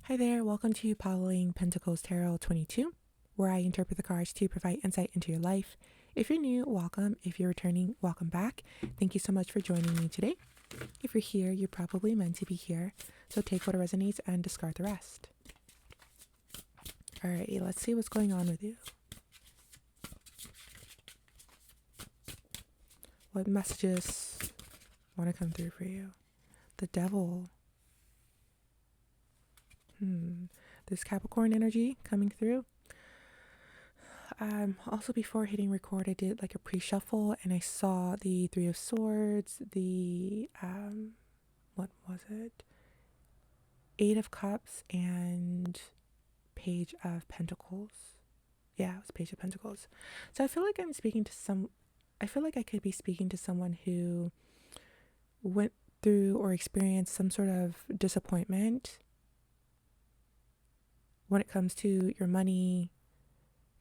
Hi there, welcome to Following Pentacles Tarot 22, where I interpret the cards to provide insight into your life. If you're new, welcome. If you're returning, welcome back. Thank you so much for joining me today. If you're here, you're probably meant to be here, so take what resonates and discard the rest. Alright, let's see what's going on with you. What messages want to come through for you? The Devil. This Capricorn energy coming through. Also, before hitting record, I did like a pre-shuffle and I saw the Three of Swords, the what was it, Eight of Cups, and Page of Pentacles. Yeah, it was Page of Pentacles. So I feel like I feel like I could be speaking to someone who went through or experienced some sort of disappointment when it comes to your money,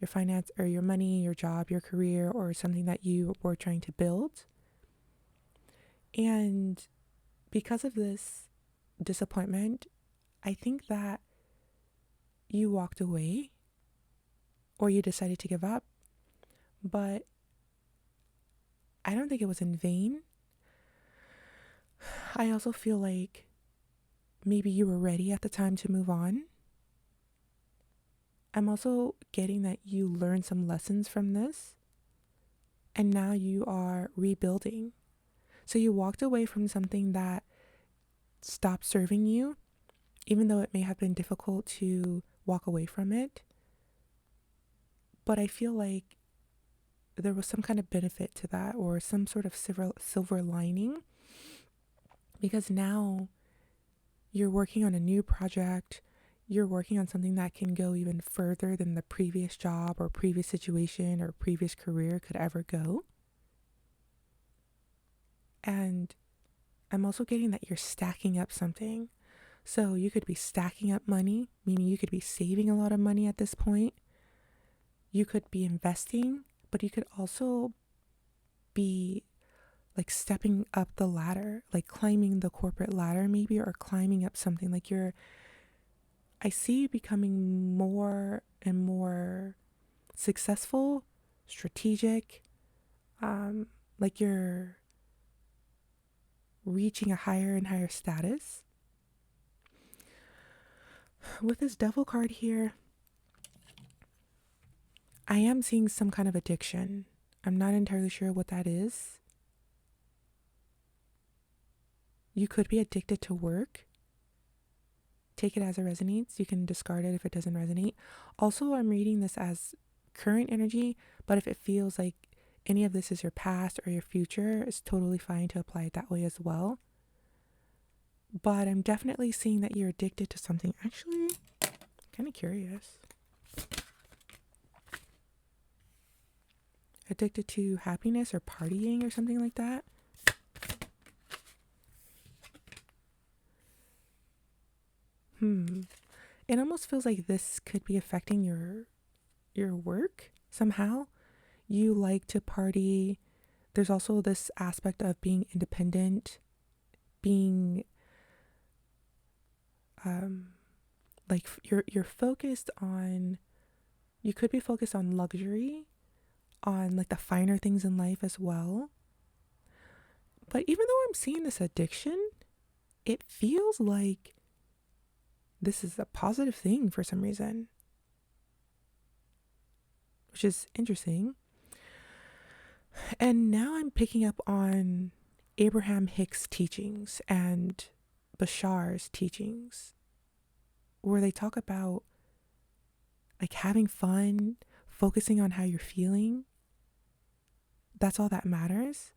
your finance, or your money, your job, your career, or something that you were trying to build. And because of this disappointment, I think that you walked away or you decided to give up. But I don't think it was in vain. I also feel like maybe you were ready at the time to move on. I'm also getting that you learned some lessons from this and now you are rebuilding. So you walked away from something that stopped serving you, even though it may have been difficult to walk away from it. But I feel like there was some kind of benefit to that, or some sort of silver lining, because now you're working on a new project. You're working on something that can go even further than the previous job or previous situation or previous career could ever go. And I'm also getting that you're stacking up something. So you could be stacking up money, meaning you could be saving a lot of money at this point. You could be investing, but you could also be like stepping up the ladder, like climbing the corporate ladder maybe, or climbing up something. Like I see you becoming more and more successful, strategic, like you're reaching a higher and higher status. With this Devil card here, I am seeing some kind of addiction. I'm not entirely sure what that is. You could be addicted to work. Take it as it resonates. You can discard it if it doesn't resonate. Also, I'm reading this as current energy, but if it feels like any of this is your past or your future, it's totally fine to apply it that way as well. But I'm definitely seeing that you're addicted to something. Actually, kind of curious. Addicted to happiness or partying or something like that. It almost feels like this could be affecting your work somehow. You like to party. There's also this aspect of being independent, being like you're focused on, you could be focused on luxury, on like the finer things in life as well. But even though I'm seeing this addiction, it feels like this is a positive thing for some reason, which is interesting. And now I'm picking up on Abraham Hicks' teachings and Bashar's teachings, where they talk about like having fun, focusing on how you're feeling. That's all that matters.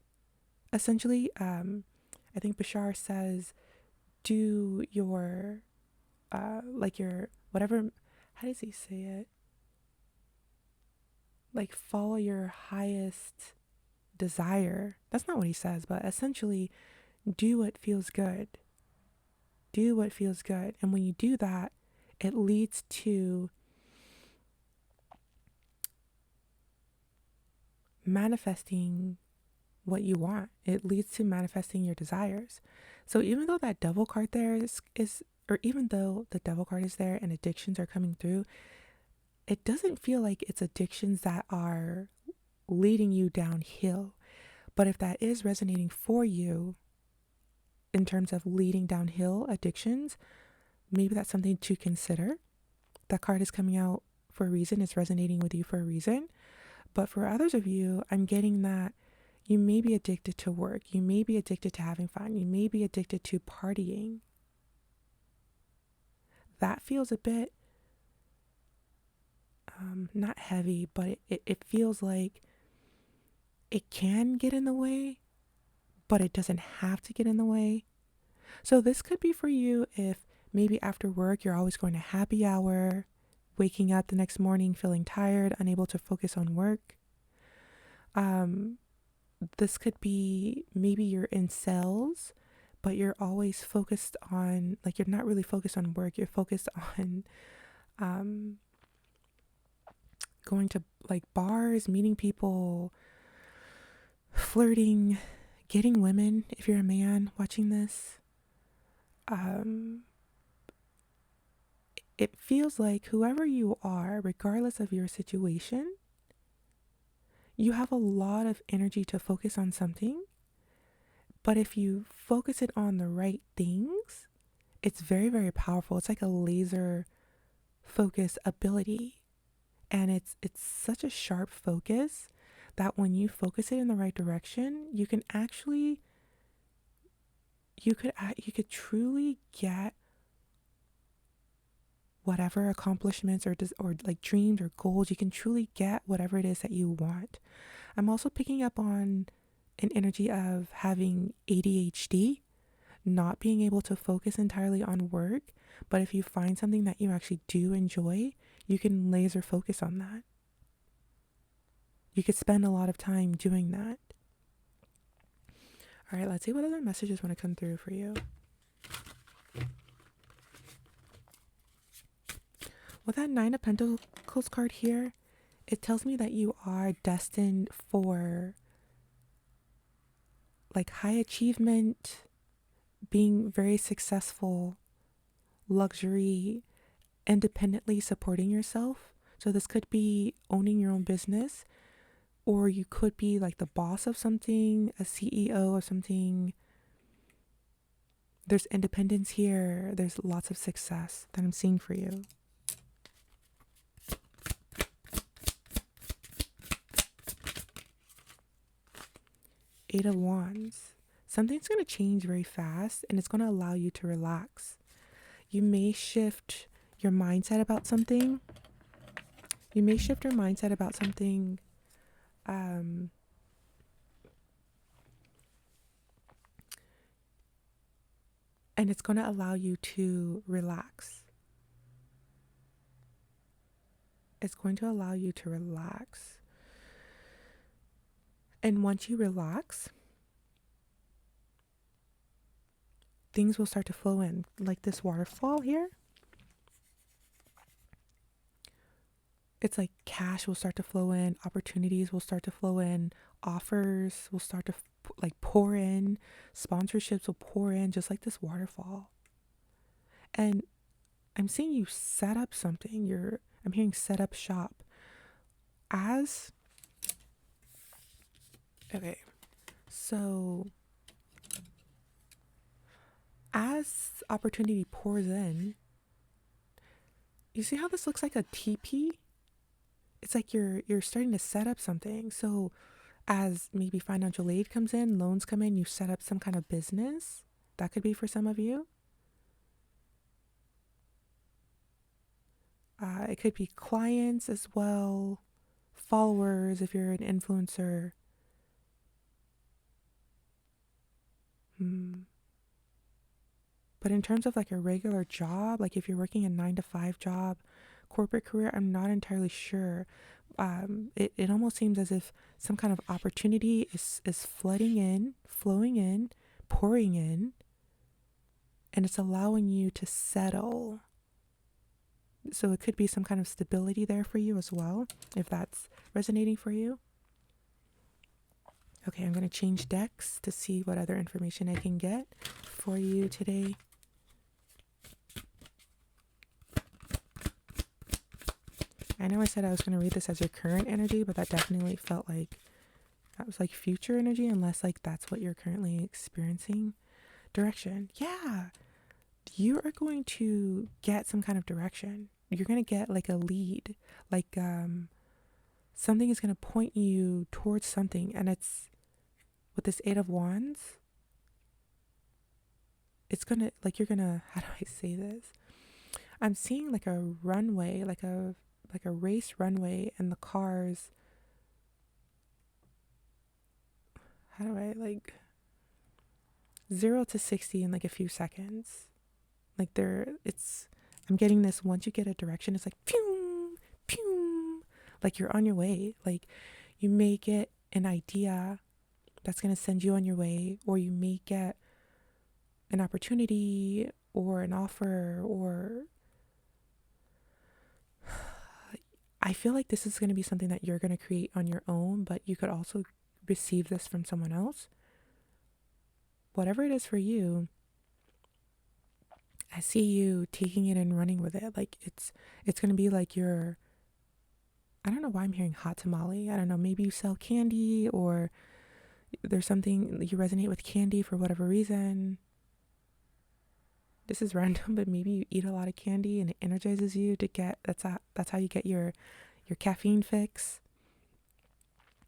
Essentially, I think Bashar says, do your, like your, whatever, how does he say it? Like follow your highest desire. That's not what he says, but essentially do what feels good. Do what feels good. And when you do that, it leads to manifesting what you want. It leads to manifesting your desires. So even though that Devil card there is or even though the devil card is there and addictions are coming through, it doesn't feel like it's addictions that are leading you downhill. But if that is resonating for you in terms of leading downhill addictions, maybe that's something to consider. That card is coming out for a reason. It's resonating with you for a reason. But for others of you, I'm getting that you may be addicted to work. You may be addicted to having fun. You may be addicted to partying. That feels a bit, not heavy, but it feels like it can get in the way, but it doesn't have to get in the way. So this could be for you if maybe after work, you're always going to happy hour, waking up the next morning feeling tired, unable to focus on work. This could be maybe you're in sales, but you're always focused on, like, you're not really focused on work. You're focused on going to like bars, meeting people, flirting, getting women. If you're a man watching this, it feels like whoever you are, regardless of your situation, you have a lot of energy to focus on something. But if you focus it on the right things, it's very, very powerful. It's like a laser focus ability. And it's such a sharp focus that when you focus it in the right direction, you can actually, you could truly get whatever accomplishments or like dreams or goals. You can truly get whatever it is that you want. I'm also picking up on an energy of having ADHD, not being able to focus entirely on work. But if you find something that you actually do enjoy, you can laser focus on that. You could spend a lot of time doing that. All right, let's see what other messages want to come through for you. With that Nine of Pentacles card here, it tells me that you are destined for like high achievement, being very successful, luxury, independently supporting yourself. So this could be owning your own business, or you could be like the boss of something, a CEO of something. There's independence here. There's lots of success that I'm seeing for you. Eight of Wands. Something's going to change very fast and it's going to allow you to relax. You may shift your mindset about something. And it's going to allow you to relax. It's going to allow you to relax. And once you relax, things will start to flow in, like this waterfall here. It's like cash will start to flow in, opportunities will start to flow in, offers will start to like pour in, sponsorships will pour in, just like this waterfall. And I'm seeing you set up something. I'm hearing set up shop. So as opportunity pours in, you see how this looks like a teepee? It's like you're starting to set up something. So as maybe financial aid comes in, loans come in, you set up some kind of business. That could be for some of you. It could be clients as well, followers if you're an influencer. But in terms of like a regular job, like if you're working a 9-to-5 job, corporate career, I'm not entirely sure. It almost seems as if some kind of opportunity is flooding in, flowing in, pouring in, and it's allowing you to settle. So it could be some kind of stability there for you as well, if that's resonating for you. Okay, I'm going to change decks to see what other information I can get for you today. I know I said I was going to read this as your current energy, but that definitely felt like that was like future energy, unless like that's what you're currently experiencing. Direction. Yeah. You are going to get some kind of direction. You're going to get like a lead. Like something is going to point you towards something, and it's with this 8 of Wands. It's going to like you're going to how do I say this? I'm seeing like a runway, like a race runway, and the cars, how do I like 0 to 60 in like a few seconds. Like I'm getting this, once you get a direction, it's like pew, pew, like you're on your way. Like you may get an idea that's going to send you on your way, or you may get an opportunity or an offer, or I feel like this is going to be something that you're going to create on your own, but you could also receive this from someone else. Whatever it is for you, I see you taking it and running with it. Like it's going to be like I don't know why I'm hearing hot tamale. I don't know, maybe you sell candy, or there's something you resonate with candy for whatever reason. This is random, but maybe you eat a lot of candy and it energizes you to get, that's how you get your caffeine fix.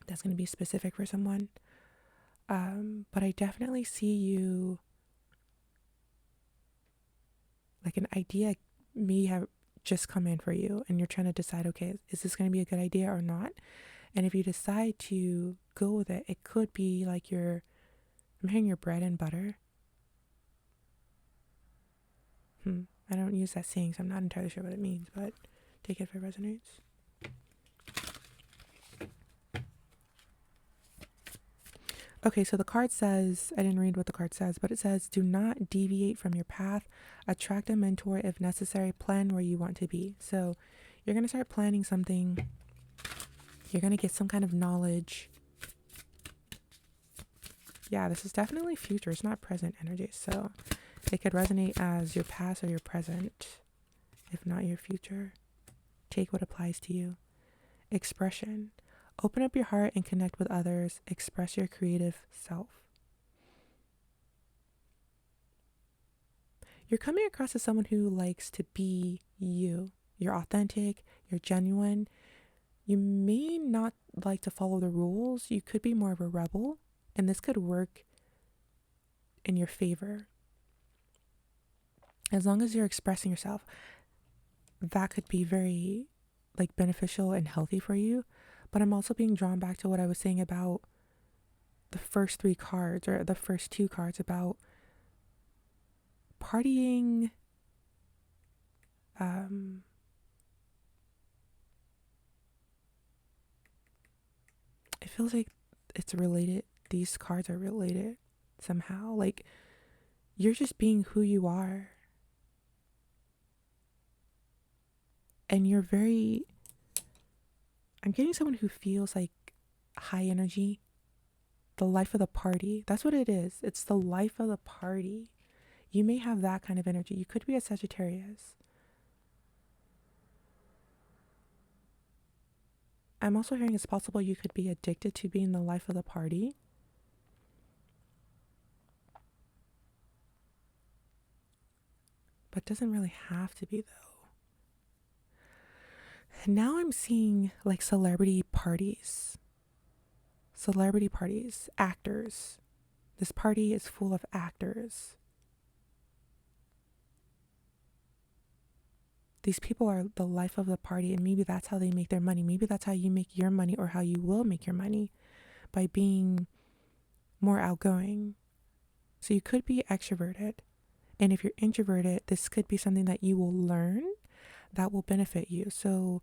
That's going to be specific for someone. But I definitely see you, like an idea may have just come in for you, and you're trying to decide, okay, is this going to be a good idea or not? And if you decide to go with it, it could be like I'm hearing your bread and butter. I don't use that saying, so I'm not entirely sure what it means, but take it if it resonates. Okay, so the card says, I didn't read what the card says, but it says, do not deviate from your path. Attract a mentor if necessary. Plan where you want to be. So you're going to start planning something. You're going to get some kind of knowledge. Yeah, this is definitely future. It's not present energy. So it could resonate as your past or your present, if not your future. Take what applies to you. Expression. Open up your heart and connect with others. Express your creative self. You're coming across as someone who likes to be you. You're authentic. You're genuine. You may not like to follow the rules. You could be more of a rebel, and this could work in your favor. As long as you're expressing yourself, that could be very like beneficial and healthy for you. But I'm also being drawn back to what I was saying about the first 3 cards, or the first 2 cards, about partying. It feels like it's related. These cards are related somehow. Like you're just being who you are. And you're I'm getting someone who feels like high energy, the life of the party. That's what it is. It's the life of the party. You may have that kind of energy. You could be a Sagittarius. I'm also hearing it's possible you could be addicted to being the life of the party. But doesn't really have to be, though. Now I'm seeing like celebrity parties, actors. This party is full of actors. These people are the life of the party, and maybe that's how they make their money. Maybe that's how you make your money, or how you will make your money, by being more outgoing. So you could be extroverted. And if you're introverted, this could be something that you will learn that will benefit you. So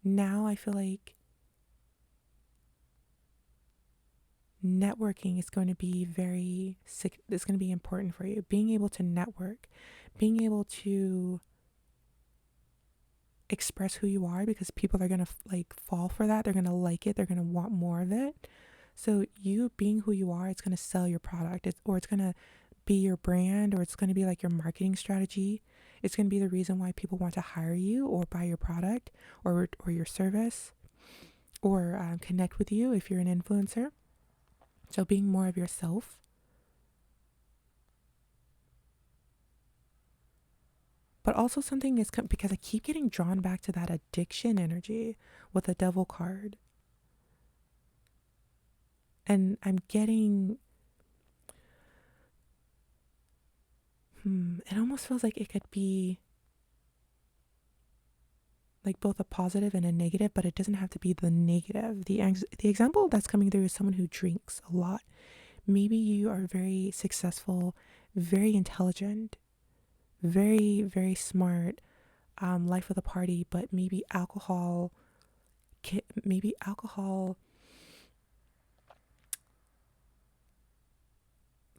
now I feel like networking is going to be it's going to be important for you. Being able to network, being able to express who you are, because people are going to like fall for that. They're going to like it. They're going to want more of it. So you being who you are, it's going to sell your product, or it's going to be your brand, or it's going to be like your marketing strategy. It's going to be the reason why people want to hire you or buy your product or your service, or connect with you if you're an influencer. So being more of yourself. But also something is because I keep getting drawn back to that addiction energy with the devil card. And I'm getting, it almost feels like it could be like both a positive and a negative, but it doesn't have to be the negative. The example that's coming through is someone who drinks a lot. Maybe you are very successful, very intelligent, very, very smart, life of the party, but maybe alcohol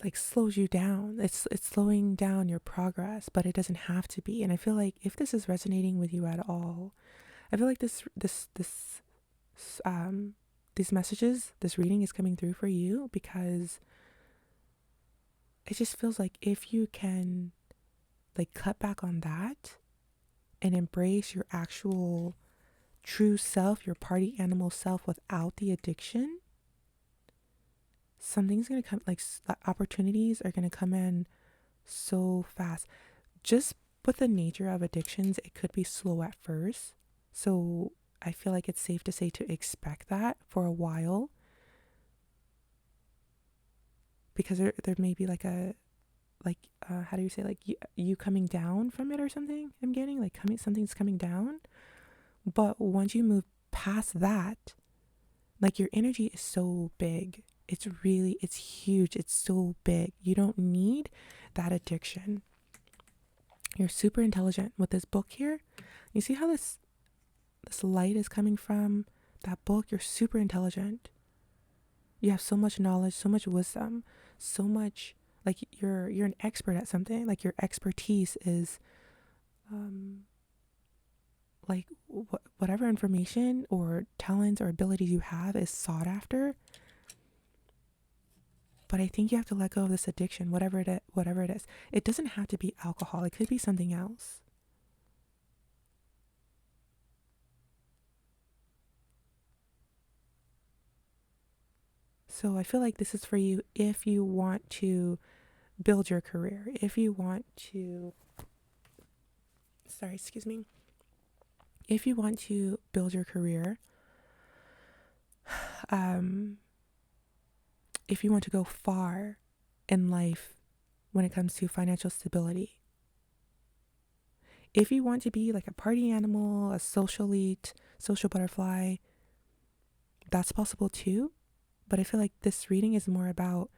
like slows you down. It's slowing down your progress, but it doesn't have to be. And I feel like if this is resonating with you at all, I feel like these messages, this reading is coming through for you, because it just feels like if you can like cut back on that and embrace your actual true self, your party animal self without the addiction, something's going to come, like opportunities are going to come in so fast. Just with the nature of addictions, it could be slow at first. So I feel like it's safe to say to expect that for a while, because there may be like how do you say, like you coming down from it or something. I'm getting like something's coming down. But once you move past that, like your energy is so big. It's huge. It's so big. You don't need that addiction. You're super intelligent with this book here. You see how this light is coming from that book? You're super intelligent. You have so much knowledge, so much wisdom, so much, like you're an expert at something. Like your expertise is like whatever information or talents or abilities you have is sought after. But I think you have to let go of this addiction, whatever it is. It doesn't have to be alcohol. It could be something else. So I feel like this is for you if you want to build your career, if you want to, if you want to build your career, if you want to go far in life when it comes to financial stability, if you want to be like a party animal, a social elite, social butterfly, that's possible too. But I feel like this reading is more about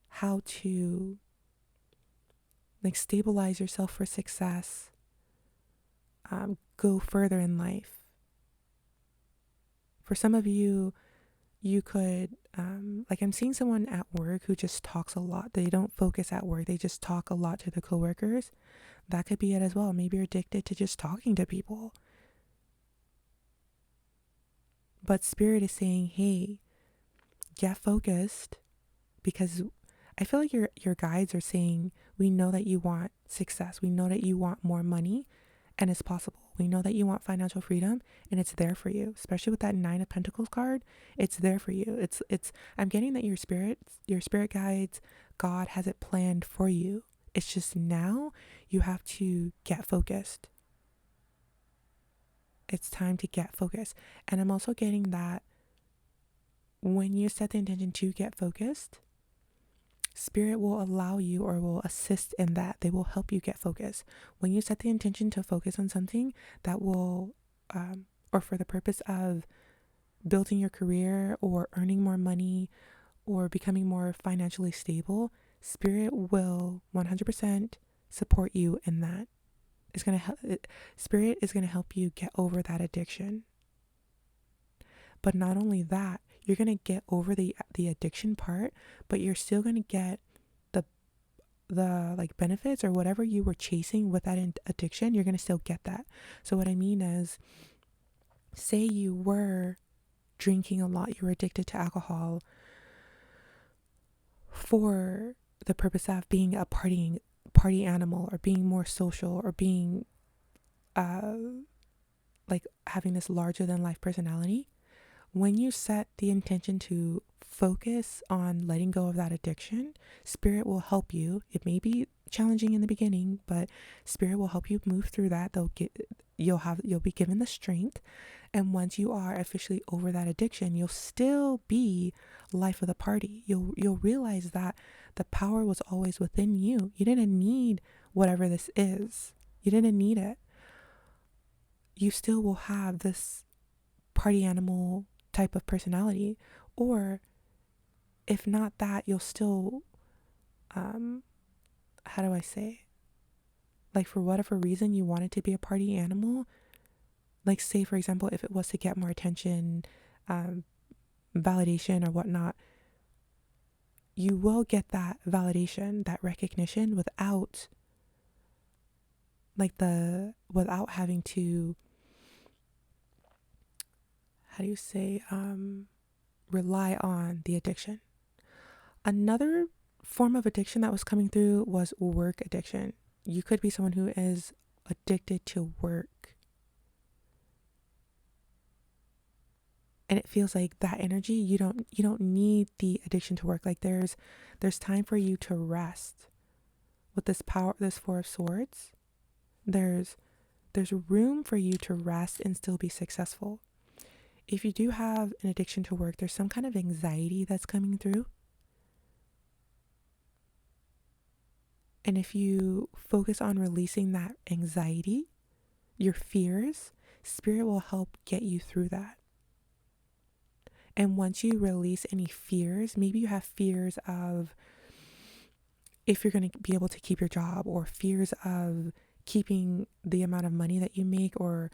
how to like stabilize yourself for success, go further in life. For some of you, you could, like I'm seeing someone at work who just talks a lot. They don't focus at work. They just talk a lot to the coworkers. That could be it as well. Maybe you're addicted to just talking to people. But Spirit is saying, hey, get focused, because I feel like your guides are saying, we know that you want success. We know that you want more money, and it's possible. We know that you want financial freedom, and it's there for you. Especially with that 9 of Pentacles card, it's there for you. It's I'm getting that your spirit guides, God has it planned for you. It's just now you have to get focused. It's time to get focused. And I'm also getting that when you set the intention to get focused, Spirit will allow you or will assist in that. They will help you get focused. When you set the intention to focus on something that will, or for the purpose of building your career or earning more money or becoming more financially stable, Spirit will 100% support you in that. It's going to help. Spirit is going to help you get over that addiction. But not only that, you're going to get over the addiction part, but you're still going to get the like benefits or whatever you were chasing with that addiction. You're going to still get that. So what I mean is, say you were drinking a lot, you were addicted to alcohol for the purpose of being a party party animal or being more social or being uh like having this larger than life personality, when you set the intention to focus on letting go of that addiction, spirit will help you. It may be challenging in the beginning, but spirit will help you move through that. You'll be given the strength, and once you are officially over that addiction, you'll still be life of the party. You'll realize that the power was always within you. You didn't need whatever this is. You didn't need it. You still will have this party animal type of personality, or if not that, you'll still how do I say, like, for whatever reason you wanted to be a party animal, like, say for example, if it was to get more attention, validation or whatnot, you will get that validation, that recognition without without having to, how do you say, rely on the addiction. Another form of addiction that was coming through was work addiction. You could be someone who is addicted to work, and it feels like that energy, you don't need the addiction to work. Like, there's time for you to rest. With this power, this Four of Swords, there's room for you to rest and still be successful. If you do have an addiction to work, there's some kind of anxiety that's coming through. And if you focus on releasing that anxiety, your fears, spirit will help get you through that. And once you release any fears, maybe you have fears of if you're going to be able to keep your job, or fears of keeping the amount of money that you make, or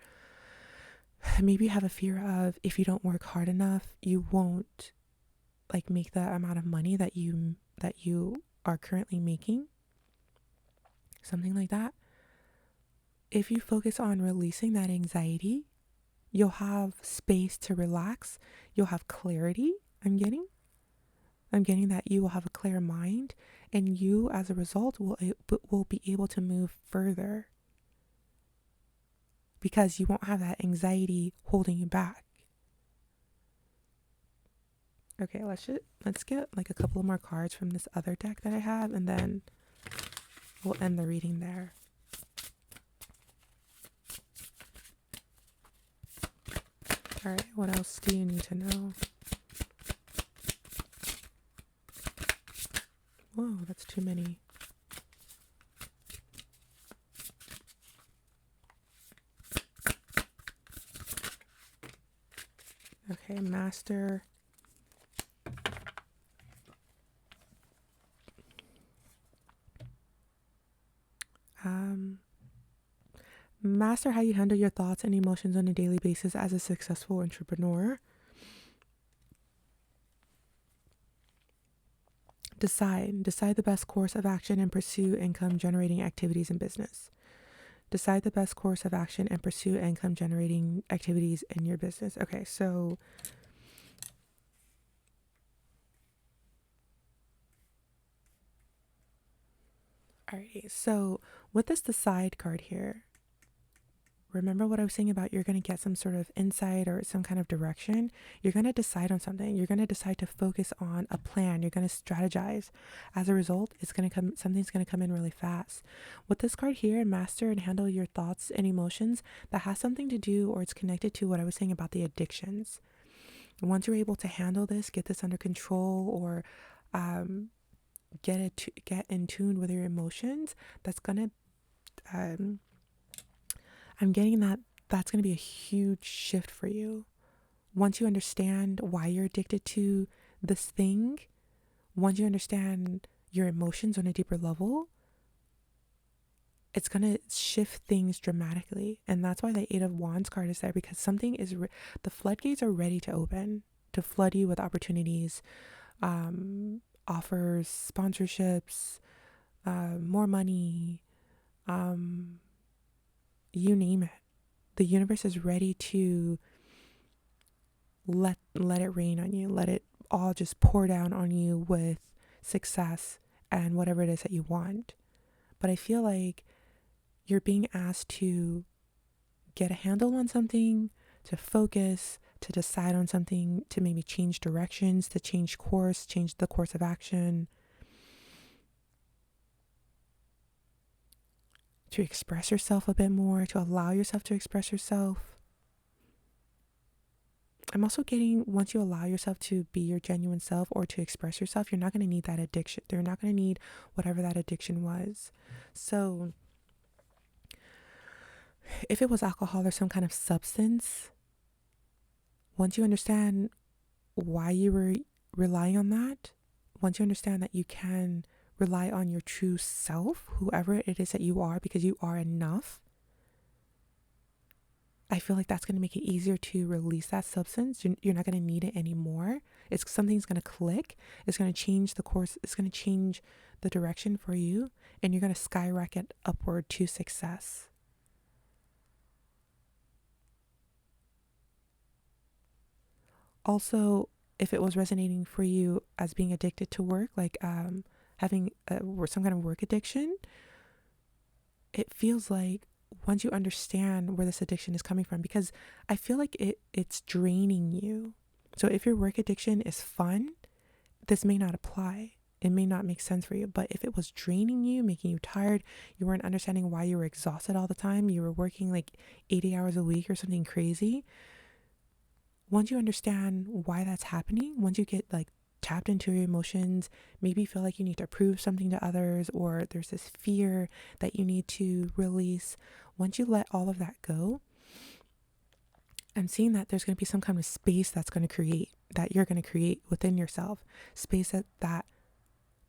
maybe you have a fear of if you don't work hard enough, you won't like make the amount of money that you are currently making. Something like that. If you focus on releasing that anxiety, you'll have space to relax. You'll have clarity. I'm getting that you will have a clear mind, and you as a result will be able to move further because you won't have that anxiety holding you back. Okay, let's get like a couple more cards from this other deck that I have, and then we'll end the reading there. All right, what else do you need to know? Whoa, that's too many. Okay, Master. Master how you handle your thoughts and emotions on a daily basis as a successful entrepreneur. Decide the best course of action and pursue income generating activities in business. Decide the best course of action and pursue income generating activities in your business. Okay, so alrighty, so with this decide card here, remember what I was saying about you're going to get some sort of insight or some kind of direction. You're going to decide on something. You're going to decide to focus on a plan. You're going to strategize. As a result, something's going to come in really fast. With this card here, master and handle your thoughts and emotions, that has something to do, or it's connected to what I was saying about the addictions. Once you're able to handle this, get this under control, or get in tune with your emotions, that's going to I'm getting that's going to be a huge shift for you. Once you understand why you're addicted to this thing, once you understand your emotions on a deeper level, it's going to shift things dramatically. And that's why the Eight of Wands card is there, because the floodgates are ready to open, to flood you with opportunities, offers, sponsorships, more money, you name it. The universe is ready to let it rain on you. Let it all just pour down on you with success and whatever it is that you want. but I feel like you're being asked to get a handle on something, to focus, to decide on something, to maybe change directions, to change course, change the course of action, to express yourself a bit more, to allow yourself to express yourself. I'm also getting, once you allow yourself to be your genuine self or to express yourself, you're not going to need that addiction. You're not going to need whatever that addiction was. So if it was alcohol or some kind of substance, once you understand why you were relying on that, once you understand that you can rely on your true self, whoever it is that you are, because you are enough, I feel like that's going to make it easier to release that substance. You're not going to need it anymore. It's something's going to click. It's going to change the course. It's going to change the direction for you, and you're going to skyrocket upward to success. Also, if it was resonating for you as being addicted to work, like having some kind of work addiction, it feels like once you understand where this addiction is coming from, because I feel like it's draining you. So if your work addiction is fun, this may not apply. It may not make sense for you. But if it was draining you, making you tired, you weren't understanding why you were exhausted all the time, you were working like 80 hours a week or something crazy. Once you understand why that's happening, once you get like tapped into your emotions, maybe feel like you need to prove something to others, or there's this fear that you need to release. Once you let all of that go, I'm seeing that there's going to be some kind of space that you're going to create within yourself, space that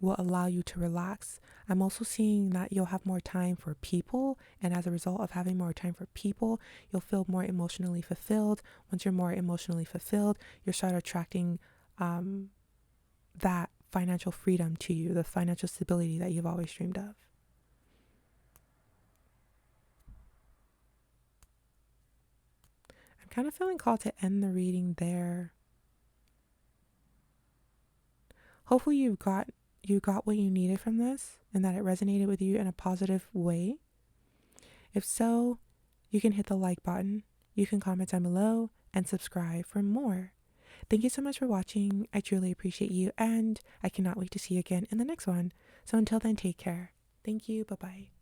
will allow you to relax. I'm also seeing that you'll have more time for people, and as a result of having more time for people, you'll feel more emotionally fulfilled. Once you're more emotionally fulfilled, you'll start attracting that financial freedom to you, the financial stability that you've always dreamed of. I'm kind of feeling called to end the reading there. Hopefully you got what you needed from this, and that it resonated with you in a positive way. If so, you can hit the like button, you can comment down below, and subscribe for more. Thank you so much for watching. I truly appreciate you, and I cannot wait to see you again in the next one. So until then, take care. Thank you. Bye-bye.